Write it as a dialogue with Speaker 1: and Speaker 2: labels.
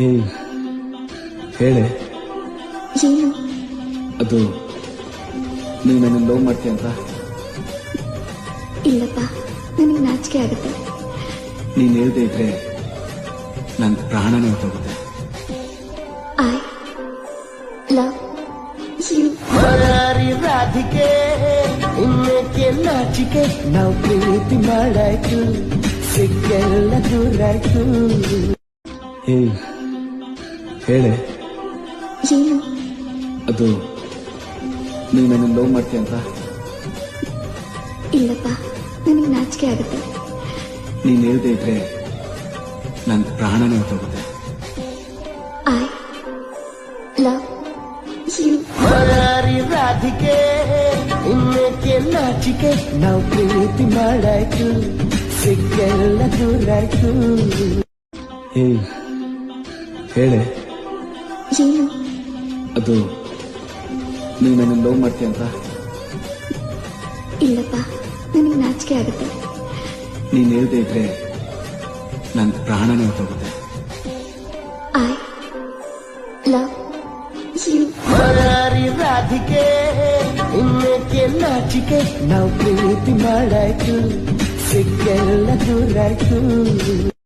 Speaker 1: ಏಯ್ ಹೇಳೆ.
Speaker 2: ಏನು?
Speaker 1: ಅದು ನೀನು ನನ್ನ ಲವ್ ಮಾಡ್ತೀಯ ಅಂತ.
Speaker 2: ಇಲ್ಲಪ್ಪ, ನನಗೆ ನಾಚಿಕೆ ಆಗುತ್ತೆ.
Speaker 1: ನೀನು ಹೇಳ್ದೇ ಇದ್ರೆ ನನ್ನ ಪ್ರಾಣನೇ ಹೊರಟೋಗುತ್ತೆ.
Speaker 2: I love you.
Speaker 3: ರಾಧಿಕೆ ಇನ್ನಕ್ಕೆ ನಾಚಿಕೆ, ನಾವು ಪ್ರೀತಿ ಮಾಡಾಯ್ತು, ಸಿಕ್ಕೆಲ್ಲ ದೂರಾಯ್ತು.
Speaker 1: ಏಯ್ ಹೇಳೆ.
Speaker 2: ಏನು?
Speaker 1: ಅದು ನೀನು ನನ್ನ ಲವ್ ಮಾಡ್ತೀಯ ಅಂತ.
Speaker 2: ಇಲ್ಲಪ್ಪ, ನನಗೆ ನಾಚಿಕೆ ಆಗುತ್ತೆ.
Speaker 1: ನೀನು ಹೇಳ್ದೇ ಇದ್ರೆ ನನ್ನ ಪ್ರಾಣನೇ ಹೊರಟೋಗುತ್ತೆ.
Speaker 2: I love you.
Speaker 3: ರಾಧಿಕೆ ಇನ್ನಕ್ಕೆ ನಾಚಿಕೆ, ನಾವು ಪ್ರೀತಿ ಮಾಡಾಯ್ತು, ಸಿಕ್ಕೆಲ್ಲ ದೂರಾಯ್ತು.
Speaker 1: ಏಯ್ ಹೇಳೆ.
Speaker 2: ಏನು?
Speaker 1: ಅದು ನೀನು ನನ್ನ ಲವ್ ಮಾಡ್ತೀಯ ಅಂತ.
Speaker 2: ಇಲ್ಲಪ್ಪ, ನನಗೆ ನಾಚಿಕೆ ಆಗುತ್ತೆ.
Speaker 1: ನೀನು ಹೇಳ್ದೇ ಇದ್ರೆ ನನ್ನ ಪ್ರಾಣನೇ ಹೊರಟೋಗುತ್ತೆ.
Speaker 2: I love you.
Speaker 3: ರಾಧಿಕೆ ಇನ್ನಕ್ಕೆ ನಾಚಿಕೆ, ನಾವು ಪ್ರೀತಿ ಮಾಡಾಯ್ತು, ಸಿಕ್ಕೆಲ್ಲ ದೂರಾಯ್ತು.